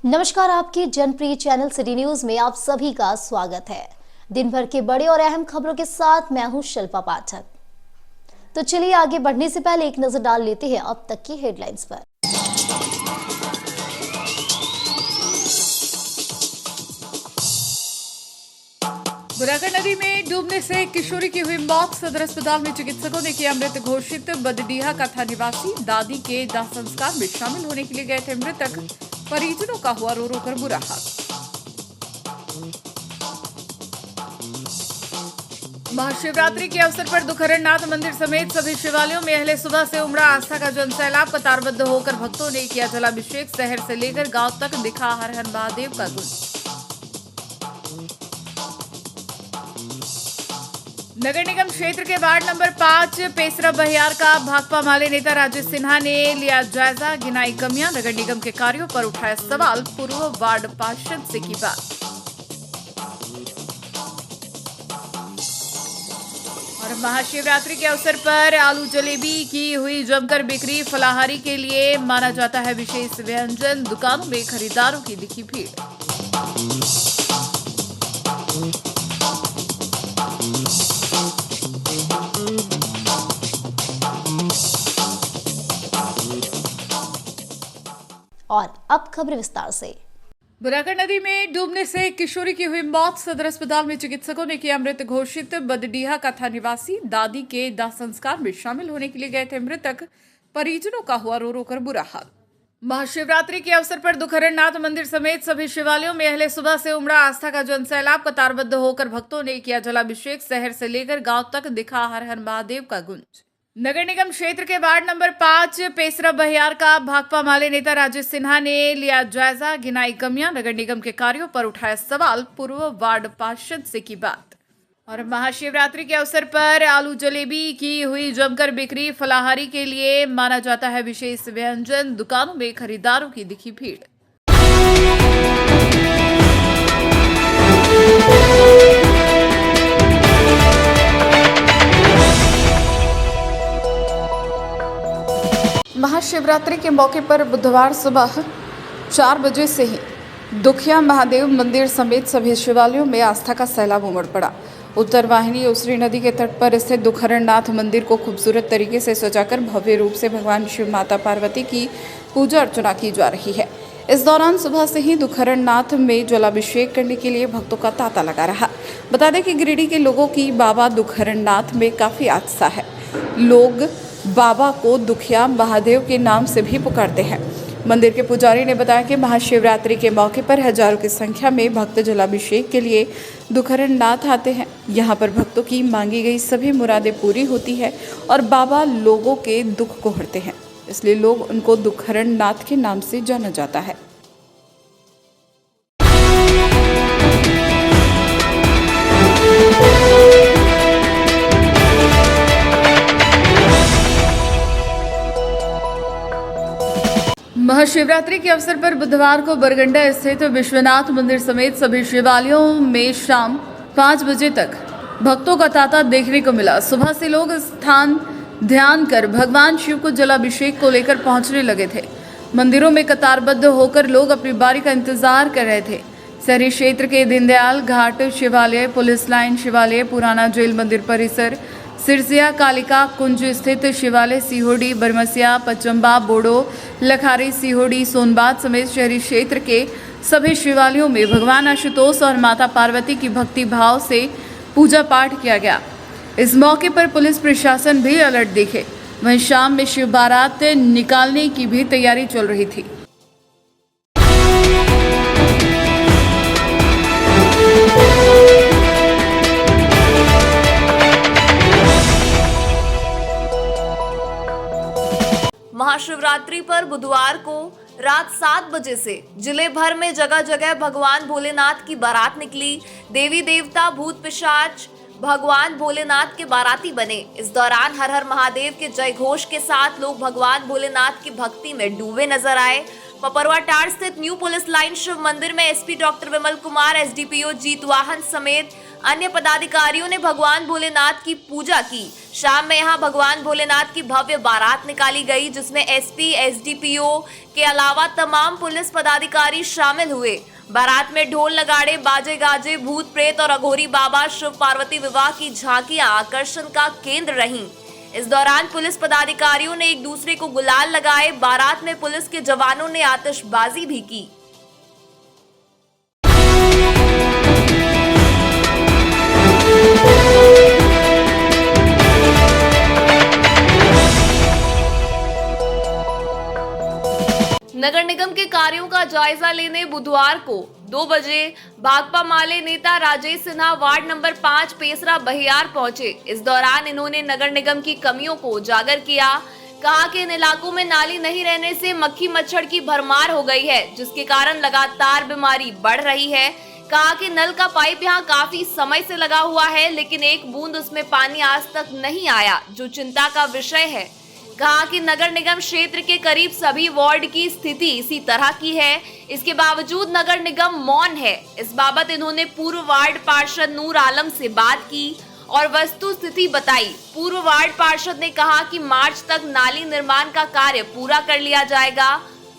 नमस्कार, आपके जनप्रिय channel city news में आप सभी का स्वागत है। दिन भर के बड़े और अहम खबरों के साथ मैं हूं शिल्पा पाठक। तो चलिए आगे बढ़ने से पहले एक नजर डाल लेते हैं अब तक की हेडलाइंस पर। बुराकर नदी में डूबने से किशोरी की हुई मौत। सदर अस्पताल में चिकित्सकों ने किया मृत घोषित। बदडीहा का था निवासी। दादी के दाह संस्कार में शामिल होने के लिए गए थे मृतक। परिजनों का हुआ रो रो कर बुरा हाल। महाशिवरात्रि के अवसर पर दुखहरणनाथ मंदिर समेत सभी शिवालयों में अहले सुबह से उमड़ा आस्था का जनसैलाब। कतारबद्ध होकर भक्तों ने किया जलाभिषेक। शहर से लेकर गांव तक दिखा हर हर महादेव का गुंज। नगर निगम क्षेत्र के वार्ड नंबर 5 पेसरा बहियार का भाकपा माले नेता राजेश सिन्हा ने लिया जायजा। गिनाई कमियां। नगर निगम के कार्यों पर उठाया सवाल। पूर्व वार्ड पार्षद से की बात। और महाशिवरात्रि के अवसर पर आलू जलेबी की हुई जमकर बिक्री। फलाहारी के लिए माना जाता है विशेष व्यंजन। दुकानों में खरीदारों की दिखी भीड़। और अब खबर विस्तार से। बुराकर नदी में डूबने से किशोरी की हुई मौत। सदर अस्पताल में चिकित्सकों ने किया मृत घोषित। बदडीहा का था निवासी। दादी के दाह संस्कार में शामिल होने के लिए गए थे मृतक। परिजनों का हुआ रो रो कर बुरा हाल। महाशिवरात्रि के अवसर पर दुखहरणनाथ मंदिर समेत सभी शिवालयों में अहले सुबह से उमड़ा आस्था का जनसैलाब। कतारबद्ध होकर भक्तों ने किया जलाभिषेक। शहर से लेकर गांव तक दिखा हर हर महादेव का गुंज। नगर निगम क्षेत्र के वार्ड नंबर 5 पेसरा बहियार का भाकपा माले नेता राजेश सिन्हा ने लिया जायजा। गिनाई कमियां। नगर निगम के कार्यों पर उठाया सवाल। पूर्व वार्ड पार्षद से की बात। और महाशिवरात्रि के अवसर पर आलू जलेबी की हुई जमकर बिक्री। फलाहारी के लिए माना जाता है विशेष व्यंजन। दुकानों में खरीदारों की दिखी भीड़। महाशिवरात्रि के मौके पर बुधवार सुबह 4 बजे से ही दुखिया महादेव मंदिर समेत सभी शिवालयों में आस्था का सैलाब उमड़ पड़ा। उत्तर वाहिनी उसरी नदी के तट पर स्थित दुखहरणनाथ मंदिर को खूबसूरत तरीके से सजाकर भव्य रूप से भगवान शिव माता पार्वती की पूजा अर्चना की जा रही है। इस दौरान सुबह से ही दुखहरणनाथ में जलाभिषेक करने के लिए भक्तों का तांता लगा रहा। बता दें कि गिरिडीह के लोगों की बाबा दुखहरणनाथ में काफी आस्था है। लोग बाबा को दुखिया महादेव के नाम से भी पुकारते हैं। मंदिर के पुजारी ने बताया कि महाशिवरात्रि के मौके पर हजारों की संख्या में भक्त जलाभिषेक के लिए दुखहरणनाथ आते हैं। यहाँ पर भक्तों की मांगी गई सभी मुरादें पूरी होती है और बाबा लोगों के दुख को हरते हैं, इसलिए लोग उनको दुखहरणनाथ के नाम से जाना जाता है। महाशिवरात्रि के अवसर पर बुधवार को बरगंडा स्थित विश्वनाथ मंदिर समेत सभी शिवालयों में शाम 5 बजे तक भक्तों का तांता देखने को मिला। सुबह से लोग स्थान ध्यान कर भगवान शिव को जलाभिषेक को लेकर पहुंचने लगे थे। मंदिरों में कतारबद्ध होकर लोग अपनी बारी का इंतजार कर रहे थे। शहरी क्षेत्र के दीनदयाल घाट शिवालय, पुलिस लाइन शिवालय, पुराना जेल मंदिर परिसर, सिरसिया कालिका कुंज स्थित शिवालय, सीहोडी, बरमसिया, पचम्बा, बोडो, लखारी, सीहोडी, सोनबाद समेत शहरी क्षेत्र के सभी शिवालयों में भगवान आशुतोष और माता पार्वती की भक्ति भाव से पूजा पाठ किया गया। इस मौके पर पुलिस प्रशासन भी अलर्ट दिखे। वहीं शाम में शिव बारात निकालने की भी तैयारी चल रही थी। महाशिवरात्रि पर बुधवार को रात 7 बजे से जिले भर में जगह जगह भगवान भोलेनाथ की बारात निकली। देवी देवता, भूत पिशाच भगवान भोलेनाथ के बाराती बने। इस दौरान हर हर महादेव के जय घोष के साथ लोग भगवान भोलेनाथ की भक्ति में डूबे नजर आए। पपरवा टाड़ स्थित न्यू पुलिस लाइन शिव मंदिर में SP doctor Vimal Kumar, SDPO जीत वाहन समेत अन्य पदाधिकारियों ने भगवान भोलेनाथ की पूजा की। शाम में यहां भगवान भोलेनाथ की भव्य बारात निकाली गई, जिसमें एसपी, एसडीपीओ के अलावा तमाम पुलिस पदाधिकारी शामिल हुए। बारात में ढोल नगाड़े, बाजे गाजे, भूत प्रेत और अघोरी बाबा शिव पार्वती विवाह की झांकियां आकर्षण का केंद्र रहीं। इस दौरान पुलिस पदाधिकारियों ने एक दूसरे को गुलाल लगाए। बारात में पुलिस के जवानों ने आतिशबाजी भी की। नगर निगम के कार्यों का जायजा लेने बुधवार को 2 बजे भाकपा माले नेता राजेश सिन्हा वार्ड नंबर 5 पेसरा बहियार पहुंचे। इस दौरान इन्होंने नगर निगम की कमियों को उजागर किया। कहा कि इन इलाकों में नाली नहीं रहने से मक्खी मच्छर की भरमार हो गई है, जिसके कारण लगातार बीमारी बढ़ रही है। कहा कि नल का पाइप यहां काफी समय से लगा हुआ है, लेकिन एक बूंद उसमें पानी आज तक नहीं आया, जो चिंता का विषय है। कहा कि नगर निगम क्षेत्र के करीब सभी वार्ड की स्थिति इसी तरह की है, इसके बावजूद नगर निगम मौन है। इस बाबत इन्होंने पूर्व वार्ड पार्षद नूर आलम से बात की और वस्तु स्थिति बताई। पूर्व वार्ड पार्षद ने कहा कि मार्च तक नाली निर्माण का कार्य पूरा कर लिया जाएगा।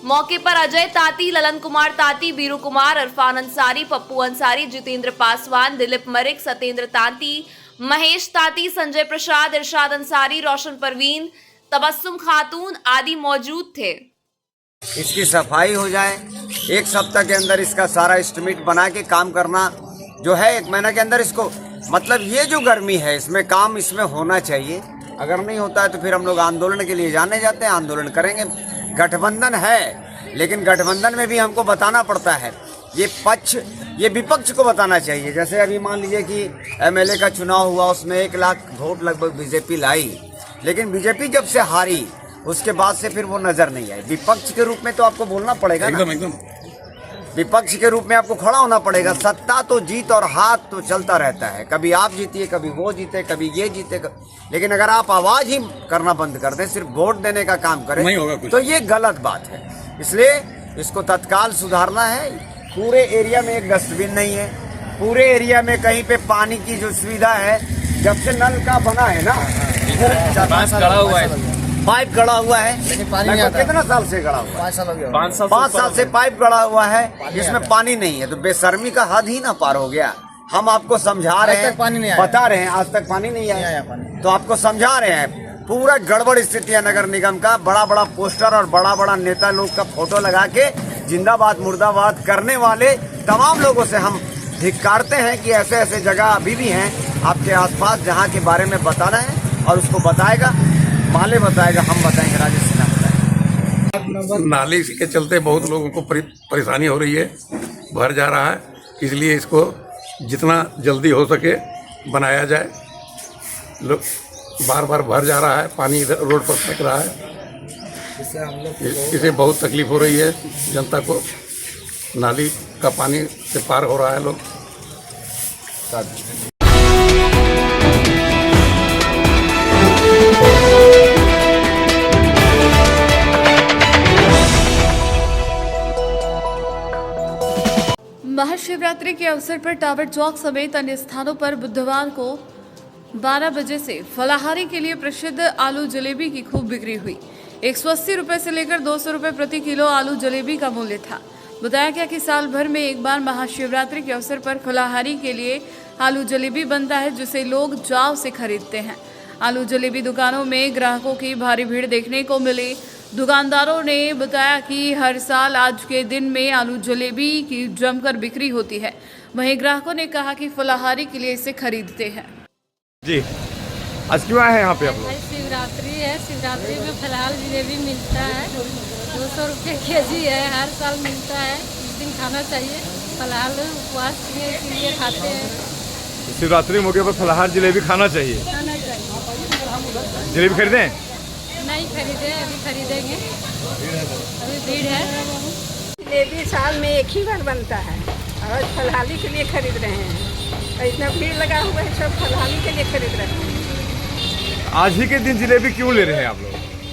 मौके पर अजय ताती, ललन कुमार ताती, बीरू कुमार, इरफान अंसारी, पप्पू अंसारी, जितेंद्र पासवान, दिलीप मरिक, सत्येंद्र ताती, महेश ताती, संजय प्रसाद, इरशाद अंसारी, रोशन परवीन, तबस्सुम खातून आदि मौजूद थे। इसकी सफाई हो जाए, 1 सप्ताह के अंदर इसका सारा एस्टिमेट बना के काम करना जो है, 1 महीना के अंदर इसको, मतलब ये जो गर्मी है इसमें काम इसमें होना चाहिए। अगर नहीं होता है तो फिर हम लोग आंदोलन के लिए जाने जाते हैं, आंदोलन करेंगे। गठबंधन है, लेकिन गठबंधन में भी हमको बताना पड़ता है, ये विपक्ष को बताना चाहिए। जैसे अभी मान लीजिए कि एमएलए का चुनाव हुआ, उसमें 1 लाख वोट लगभग बीजेपी लाई, लेकिन बीजेपी जब से हारी उसके बाद से फिर वो नजर नहीं आई। विपक्ष के रूप में तो आपको बोलना पड़ेगा ना, एकदम विपक्ष के रूप में आपको खड़ा होना पड़ेगा। सत्ता तो जीत और हाथ तो चलता रहता है, कभी आप जीतिए, कभी वो जीते, कभी ये जीते, लेकिन अगर आप आवाज ही करना बंद कर दें, सिर्फ वोट देने का काम करें, तो ये गलत बात है। इसलिए इसको तत्काल सुधारना है। पूरे एरिया में एक डस्टबिन नहीं है, पूरे एरिया में कहीं पे पानी की जो सुविधा है, जब से नल का बना है ना, पाइप गड़ा हुआ है, लेकिन पानी नहीं आता। कितना साल से गड़ा हुआ? 5 साल हो गया। 5 साल से पाइप गड़ा हुआ है, जिसमें पानी नहीं है, तो बेशर्मी का हद ही ना पार हो गया। हम आपको समझा रहे हैं, बता रहे हैं, आज तक पानी नहीं आया, तो आपको समझा रहे हैं। पूरा गड़बड़ स्थिति है नगर निगम का। बड़ा बड़ा पोस्टर और बड़ा बड़ा नेता लोग का फोटो लगा के जिंदाबाद मुर्दाबाद करने वाले तमाम लोगों से हम धिक्कारते हैं कि ऐसे ऐसे जगह अभी भी हैं आपके आसपास जहाँ के बारे में बताना है, और उसको बताएगा माले बताएगा, हम बताएंगे, राजेश सिन्हा बताएंगे। नाली के चलते बहुत लोगों को परेशानी हो रही है, भर जा रहा है, इसलिए इसको जितना जल्दी हो सके बनाया जाए। लोग बार बार भर जा रहा है, पानी इधर रोड पर फेंक रहा है, इसे बहुत तकलीफ हो रही है जनता को। नाली का पानी से पार हो रहा है लोग। महाशिवरात्रि के अवसर पर टावर चौक समेत अन्य स्थानों पर बुधवार को 12 बजे से फलाहारी के लिए प्रसिद्ध आलू जलेबी की खूब बिक्री हुई। 180 रुपये से लेकर 200 रुपये प्रति किलो आलू जलेबी का मूल्य था। बताया गया कि साल भर में एक बार महाशिवरात्रि के अवसर पर फलाहारी के लिए आलू जलेबी बनता है, जिसे लोग चाव से खरीदते हैं। आलू जलेबी दुकानों में ग्राहकों की भारी भीड़ देखने को मिली। दुकानदारों ने बताया कि हर साल आज के दिन में आलू जलेबी की जमकर बिक्री होती है। वहीं ग्राहकों ने कहा कि फलाहारी के लिए इसे खरीदते हैं। जी, आज क्यों आए हैं यहाँ पे आप लोग? शिवरात्रि है, शिवरात्रि में फलाहार जलेबी मिलता है, 200 रुपये केजी है, हर साल मिलता है। इस दिन खाना चाहिए, फलाहार उपवास के लिए खाते हैं। शिवरात्रि मौके पर फलाहार जलेबी खाना चाहिए। जलेबी खरीदें? नहीं खरीदे, अभी खरीदेंगे, अभी भीड़ है। जलेबी साल में एक ही बार बनता है और फलहाली के लिए खरीद रहे हैं। तो इतना भीड़ लगा हुआ है, सब फलहाली के लिए खरीद रहे हैं। आज ही के दिन जलेबी क्यों ले रहे हैं आप लोग?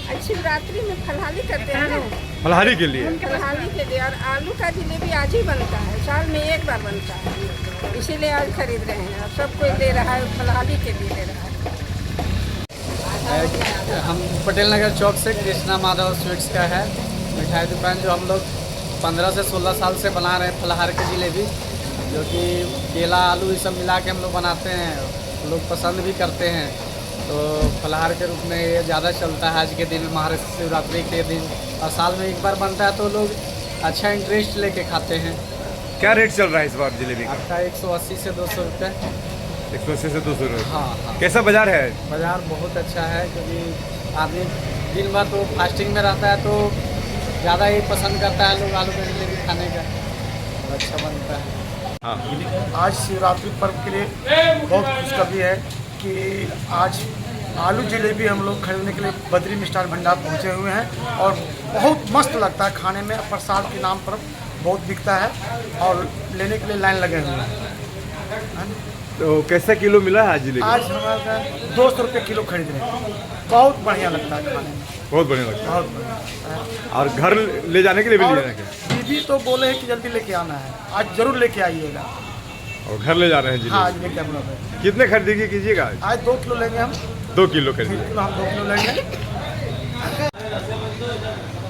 आज शिवरात्रि में फलहाली करते हैं ना, फलाहारी के लिए। फलहाली के लिए, और आलू का जलेबी आज ही बनता है, साल में एक बार बनता है, इसीलिए आज खरीद रहे हैं। और सब कोई ले रहा है, फलहाली के लिए ले रहा है। हम पटेल नगर चौक से कृष्णा माधव स्वीट्स का है मिठाई दुकान, जो हम लोग 15 से 16 साल से बना रहे हैं फलाहार की जलेबी, जो कि केला आलू ये सब मिला के हम लोग बनाते हैं, लोग पसंद भी करते हैं। तो फलाहार के रूप में ये ज़्यादा चलता है आज के दिन, महाशिवरात्रि के दिन, और साल में एक बार बनता है तो लोग अच्छा इंटरेस्ट लेके खाते हैं। क्या रेट चल रहा है इस बार जलेबी का? आपका 180 से 200 रुपये। 180 से 200 रुपये। हाँ हाँ, कैसा बाजार है? बाज़ार बहुत अच्छा है, क्योंकि आदमी दिन भर तो फास्टिंग में रहता है, तो ज़्यादा ही पसंद करता है लोग आलू का जलेबी खाने का, और अच्छा बनता है। हाँ, आज शिवरात्रि पर्व के लिए बहुत खुशखबरी है कि आज आलू जलेबी हम लोग खरीदने के लिए बद्री मिष्ठान भंडार पहुंचे हुए हैं, और बहुत मस्त लगता है खाने में। प्रसाद के नाम पर बहुत बिकता है और लेने के लिए लाइन लगे हुए हैं। तो कैसा किलो मिला है आज जलेबी? आज हमारे 200 रुपये किलो खरीद रहे हैं। बहुत बढ़िया लगता है खाने में, बहुत बढ़िया लगता बहुत बढ़िया। है। और घर ले जाने के लिए भी ले जाने के? दीदी तो बोले हैं कि जल्दी लेके आना है, आज जरूर लेके आइएगा। और घर ले जा रहे हैं हाँ, आज जलेबी? लेके हम लोग कितने खरीदी कीजिएगा आज? आज 2 किलो लेंगे हम। 2 किलो खरीदिए। हम 2 किलो लेंगे।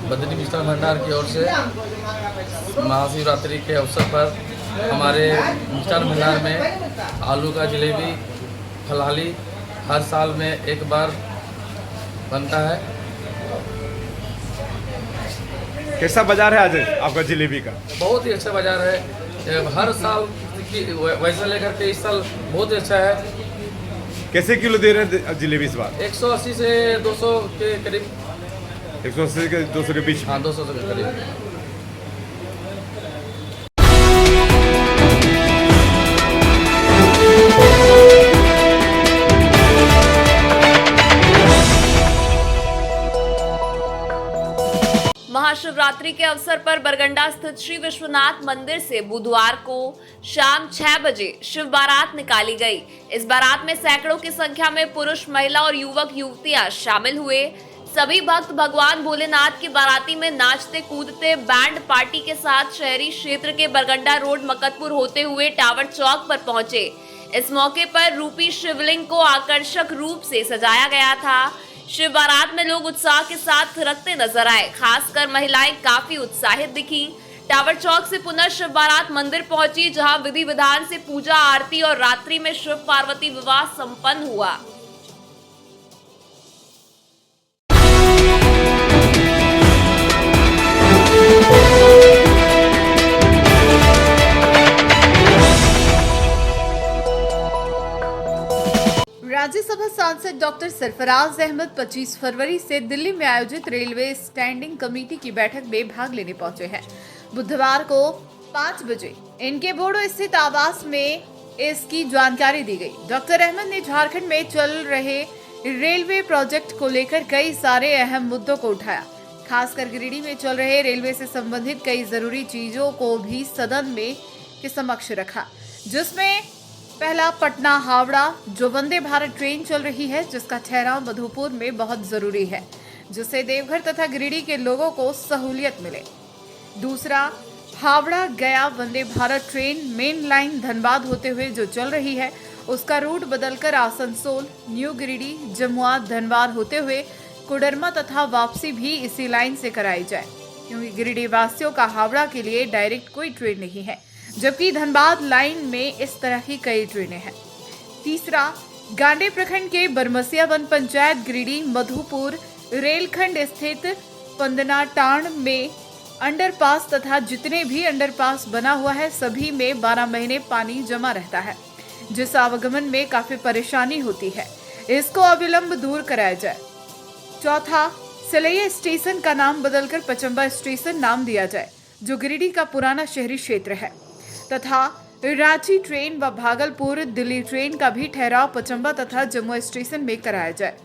बद्री मिष्ठान भंडार की ओर से महाशिवरात्रि के अवसर पर हमारे मिष्ठान भंडार में आलू का जलेबी फलहाली हर साल में एक बार बनता है। कैसा बाजार है आज आपका जलेबी का? बहुत ही अच्छा बाजार है, हर साल की वैसे लेकर के इस साल बहुत ही अच्छा है। कैसे किलो दे रहे हैं जलेबी इस बार? 180 से 200 के करीब। 180 के 200 के बीच? हाँ, 200 के करीब। महाशिवरात्रि के अवसर पर बरगंडा स्थित श्री विश्वनाथ मंदिर से बुधवार को शाम 6 बजे शिव बारात निकाली गई। इस बारात में सैकड़ों की संख्या में पुरुष, महिला और युवक युवतियां शामिल हुए। सभी भक्त भगवान भोलेनाथ की बाराती में नाचते कूदते बैंड पार्टी के साथ शहरी क्षेत्र के बरगंडा रोड मकतपुर होते हुए टावर चौक पर पहुंचे। इस मौके पर रूपी शिवलिंग को आकर्षक रूप से सजाया गया था। शिव बारात में लोग उत्साह के साथ थिरकते नजर आए, खासकर महिलाएं काफी उत्साहित दिखी। टावर चौक से पुनः शिव बारात मंदिर पहुंची, जहां विधि विधान से पूजा आरती और रात्रि में शिव पार्वती विवाह संपन्न हुआ। राज्यसभा सांसद डॉक्टर सरफराज अहमद 25 फरवरी से दिल्ली में आयोजित रेलवे स्टैंडिंग कमेटी की बैठक में भाग लेने पहुंचे हैं। बुधवार को 5 बजे इनके बोडो स्थित आवास में इसकी जानकारी दी गई। डॉक्टर अहमद ने झारखंड में चल रहे रेलवे प्रोजेक्ट को लेकर कई सारे अहम मुद्दों को उठाया। खासकर गिरिडीह में चल रहे रेलवे से संबंधित कई जरूरी चीजों को भी सदन में के समक्ष रखा, जिसमें पहला पटना हावड़ा जो वंदे भारत ट्रेन चल रही है, जिसका ठहराव मधुपुर में बहुत जरूरी है, जिससे देवघर तथा गिरिडीह के लोगों को सहूलियत मिले। दूसरा, Howrah Gaya Vande Bharat train main line Dhanbad होते हुए जो चल रही है, उसका रूट बदलकर आसनसोल, न्यू गिरिडीह, जमुआ, धनबाद होते हुए कोडरमा तथा वापसी भी इसी लाइन से कराई जाए, क्योंकि गिरिडीह वासियों का हावड़ा के लिए डायरेक्ट कोई ट्रेन नहीं है, जबकि धनबाद लाइन में इस तरह की कई ट्रेनें हैं। तीसरा, गांडे प्रखंड के बरमसिया वन पंचायत गिरिडीह मधुपुर रेलखंड स्थित पंदना टांड में अंडरपास तथा जितने भी अंडरपास बना हुआ है सभी में 12 महीने पानी जमा रहता है, जिस आवागमन में काफी परेशानी होती है। इसको अविलंब दूर कराया जाए। चौथा, सलैया स्टेशन का नाम बदलकर पचम्बा स्टेशन नाम दिया जाए, जो गिरिडीह का पुराना शहरी क्षेत्र है, तथा रांची ट्रेन व भागलपुर दिल्ली ट्रेन का भी ठहराव पचम्बा तथा जम्मू स्टेशन में कराया जाए।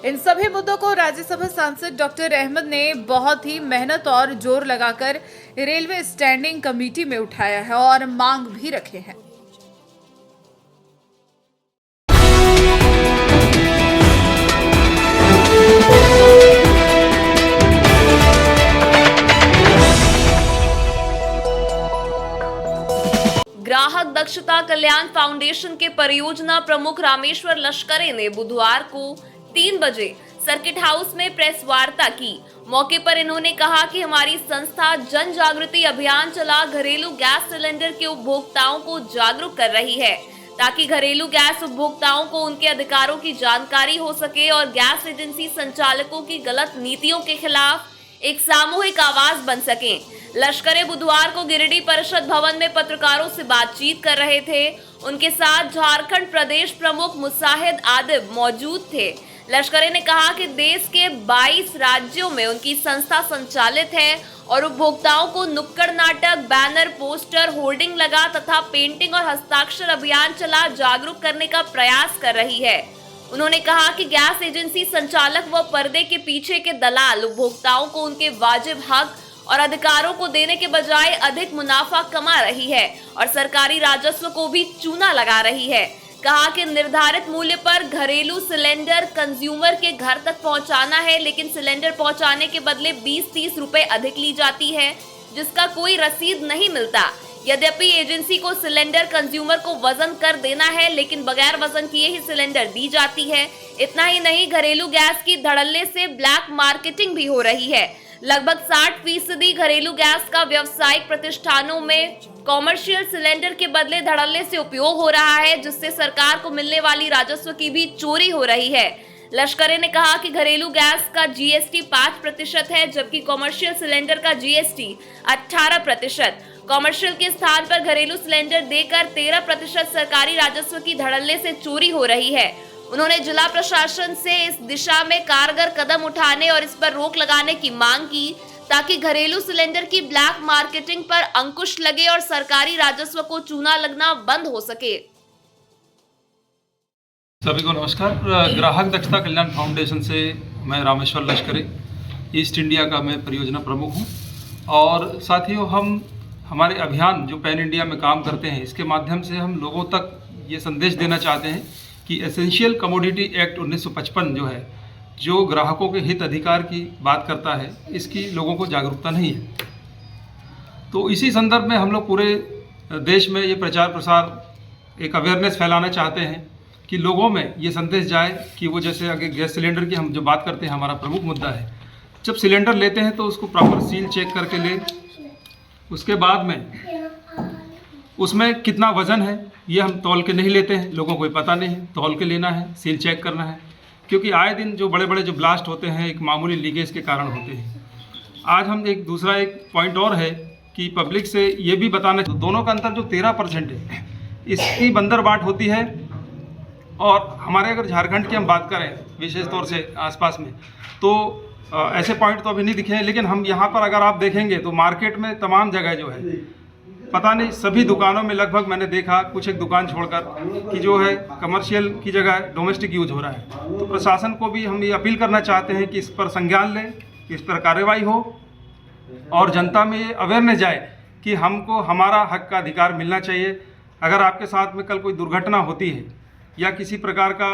इन सभी मुद्दों को राज्यसभा सांसद डॉक्टर अहमद ने बहुत ही मेहनत और जोर लगाकर रेलवे स्टैंडिंग कमेटी में उठाया है और मांग भी रखे हैं। ग्राहक दक्षता कल्याण फाउंडेशन के परियोजना प्रमुख रामेश्वर लश्करे ने बुधवार को 3 बजे सर्किट हाउस में प्रेस वार्ता की। मौके पर इन्होंने कहा कि हमारी संस्था जन जागृति अभियान चला घरेलू गैस सिलेंडर के उपभोक्ताओं को जागरूक कर रही है, ताकि घरेलू गैस उपभोक्ताओं को उनके अधिकारों की जानकारी हो सके और गैस एजेंसी संचालकों की गलत नीतियों के खिलाफ एक सामूहिक आवाज बन सके। लश्करे बुधवार को गिरिडीह परिषद भवन में पत्रकारों से बातचीत कर रहे थे। उनके साथ झारखंड प्रदेश प्रमुख मुसाहिद आदिब मौजूद थे। लश्करे ने कहा कि देश के 22 राज्यों में उनकी संस्था संचालित है और उपभोक्ताओं को नुक्कड़ नाटक, बैनर, पोस्टर, होर्डिंग लगा तथा पेंटिंग और हस्ताक्षर अभियान चला जागरूक करने का प्रयास कर रही है। उन्होंने कहा कि गैस एजेंसी संचालक व पर्दे के पीछे के दलाल उपभोक्ताओं को उनके वाजिब हक और अधिकारों को देने के बजाय अधिक मुनाफा कमा रही है और सरकारी राजस्व को भी चूना लगा रही है। कहा कि निर्धारित मूल्य पर घरेलू सिलेंडर कंज्यूमर के घर तक पहुंचाना है, लेकिन सिलेंडर पहुंचाने के बदले 20-30 रुपए अधिक ली जाती है, जिसका कोई रसीद नहीं मिलता। यद्यपि एजेंसी को सिलेंडर कंज्यूमर को वजन कर देना है, लेकिन बगैर वजन किए ही सिलेंडर दी जाती है। इतना ही नहीं, घरेलू गैस की धड़ल्ले से ब्लैक मार्केटिंग भी हो रही है। लगभग 60% घरेलू गैस का व्यावसायिक प्रतिष्ठानों में कॉमर्शियल सिलेंडर के बदले धड़ल्ले से उपयोग हो रहा है, जिससे सरकार को मिलने वाली राजस्व की भी चोरी हो रही है। लश्करे ने कहा कि घरेलू गैस का जीएसटी 5% है, जबकि कॉमर्शियल सिलेंडर का जीएसटी 18%। कॉमर्शियल के स्थान पर घरेलू सिलेंडर देकर 13% सरकारी राजस्व की धड़ल्ले से चोरी हो रही है। उन्होंने जिला प्रशासन से इस दिशा में कारगर कदम उठाने और इस पर रोक लगाने की मांग की, ताकि घरेलू सिलेंडर की ब्लैक मार्केटिंग पर अंकुश लगे और सरकारी राजस्व को चूना लगना बंद हो सके। सभी को नमस्कार। ग्राहक दक्षता कल्याण फाउंडेशन से मैं रामेश्वर लश्करे, ईस्ट इंडिया का मैं परियोजना प्रमुख हूं और साथियों हम हमारे अभियान जो पैन इंडिया में काम करते हैं, इसके माध्यम से हम लोगों तक ये संदेश देना चाहते हैं कि एसेंशियल कमोडिटी एक्ट 1955 जो है, जो ग्राहकों के हित अधिकार की बात करता है, इसकी लोगों को जागरूकता नहीं है। तो इसी संदर्भ में हम लोग पूरे देश में ये प्रचार प्रसार एक अवेयरनेस फैलाना चाहते हैं कि लोगों में ये संदेश जाए कि वो जैसे आगे गैस सिलेंडर की हम जो बात करते हैं, हमारा प्रमुख मुद्दा है, जब सिलेंडर लेते हैं तो उसको प्रॉपर सील चेक करके ले, उसके बाद में उसमें कितना वज़न है ये हम तौल के नहीं लेते हैं, लोगों को पता नहीं है, तौल के लेना है, सील चेक करना है, क्योंकि आए दिन जो बड़े बड़े जो ब्लास्ट होते हैं एक मामूली लीकेज के कारण होते हैं। आज हम एक दूसरा पॉइंट और है कि पब्लिक से ये भी बताना, तो दोनों का अंतर जो 13% है, इसकी बंदर बाट होती है। और हमारे अगर झारखंड की हम बात करें विशेष तौर से आसपास में, तो ऐसे पॉइंट तो अभी नहीं दिखे हैं, लेकिन हम यहाँ पर अगर आप देखेंगे तो मार्केट में तमाम जगह जो है, पता नहीं सभी दुकानों में लगभग मैंने देखा, कुछ एक दुकान छोड़कर, कि जो है कमर्शियल की जगह डोमेस्टिक यूज हो रहा है। तो प्रशासन को भी हम ये अपील करना चाहते हैं कि इस पर संज्ञान लें, इस पर कार्रवाई हो और जनता में ये अवेयरनेस जाए कि हमको हमारा हक का अधिकार मिलना चाहिए। अगर आपके साथ में कल कोई दुर्घटना होती है या किसी प्रकार का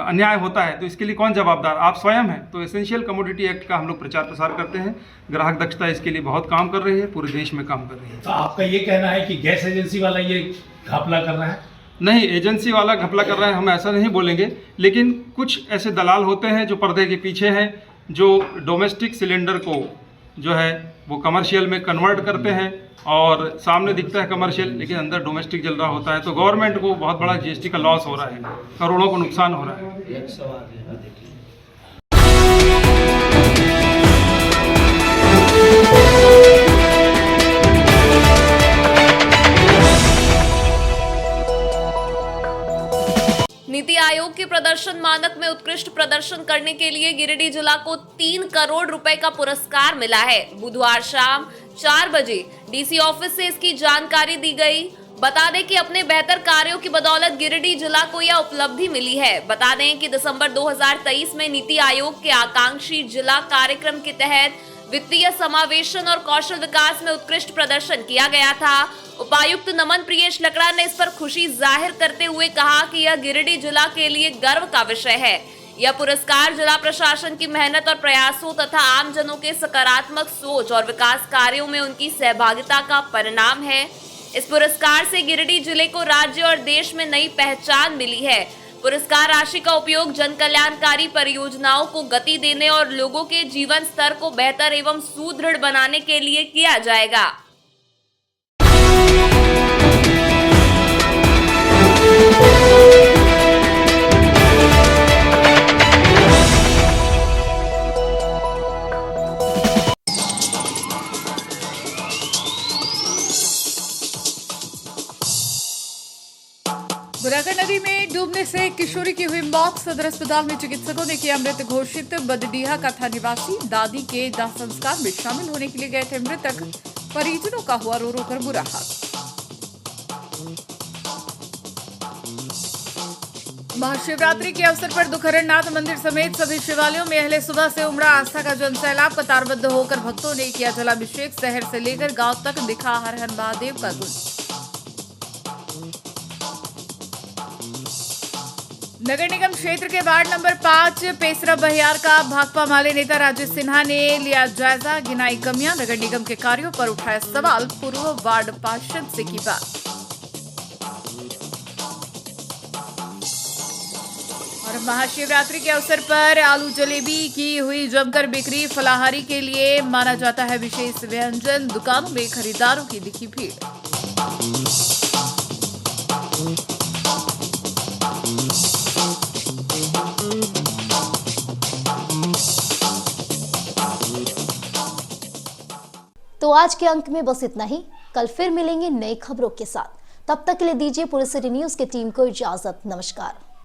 अन्याय होता है तो इसके लिए कौन जवाबदार? आप स्वयं हैं। तो एसेंशियल कमोडिटी एक्ट का हम लोग प्रचार प्रसार करते हैं। ग्राहक दक्षता इसके लिए बहुत काम कर रही है, पूरे देश में काम कर रही है। तो आपका ये कहना है कि गैस एजेंसी वाला ये घपला कर रहा है? नहीं, एजेंसी वाला घपला कर रहा है हम ऐसा नहीं बोलेंगे, लेकिन कुछ ऐसे दलाल होते हैं जो पर्दे के पीछे हैं, जो डोमेस्टिक सिलेंडर को जो है वो कमर्शियल में कन्वर्ट करते हैं और सामने दिखता है कमर्शियल, लेकिन अंदर डोमेस्टिक चल रहा होता है। तो गवर्नमेंट को बहुत बड़ा जीएसटी का लॉस हो रहा है, करोड़ों को नुकसान हो रहा है। नीति आयोग के प्रदर्शन मानक में उत्कृष्ट प्रदर्शन करने के लिए गिरिडीह जिला को 3 करोड़ रुपए का पुरस्कार मिला है। बुधवार शाम 4 बजे डीसी ऑफिस से इसकी जानकारी दी गई। बता दें कि अपने बेहतर कार्यों की बदौलत गिरिडीह जिला को यह उपलब्धि मिली है। बता दें कि दिसंबर 2023 में नीति आयोग के आकांक्षी जिला कार्यक्रम के तहत वित्तीय समावेशन और कौशल विकास में उत्कृष्ट प्रदर्शन किया गया था। उपायुक्त नमन प्रियेश लकड़ा ने इस पर खुशी जाहिर करते हुए कहा कि यह गिरिडीह जिला के लिए गर्व का विषय है। यह पुरस्कार जिला प्रशासन की मेहनत और प्रयासों तथा आमजनों के सकारात्मक सोच और विकास कार्यों में उनकी सहभागिता का परिणाम है। इस पुरस्कार से गिरिडीह जिले को राज्य और देश में नई पहचान मिली है। पुरस्कार राशि का उपयोग जन कल्याणकारी परियोजनाओं को गति देने और लोगों के जीवन स्तर को बेहतर एवं सुदृढ़ बनाने के लिए किया जाएगा। बुराकर नदी में डूबने से एक किशोरी की हुई मौत। सदर अस्पताल में चिकित्सकों ने किया मृत घोषित। बदडीहा का था निवासी। दादी के दाह संस्कार में शामिल होने के लिए गए थे मृतक। परिजनों का हुआ रो रो कर बुरा हाल। महाशिवरात्रि के अवसर पर दुखहरणनाथ मंदिर समेत सभी शिवालयों में अहले सुबह से उमड़ा आस्था का जनसैलाब। कतारबद्ध होकर भक्तों ने किया जलाभिषेक। शहर से लेकर गांव तक दिखा हर हर महादेव का गुंज। नगर निगम क्षेत्र के वार्ड नंबर 5 पेसरा बहियार का भाकपा माले नेता राजेश सिन्हा ने लिया जायजा। गिनाई कमियां। नगर निगम के कार्यों पर उठाया सवाल। पूर्व वार्ड पार्षद से की बात। और महाशिवरात्रि के अवसर पर आलू जलेबी की हुई जमकर बिक्री। फलाहारी के लिए माना जाता है विशेष व्यंजन। दुकानों में खरीदारों की दिखी भीड़। तो आज के अंक में बस इतना ही। कल फिर मिलेंगे नई खबरों के साथ। तब तक के लिए दीजिए पूरे सिटी न्यूज की टीम को इजाजत। नमस्कार।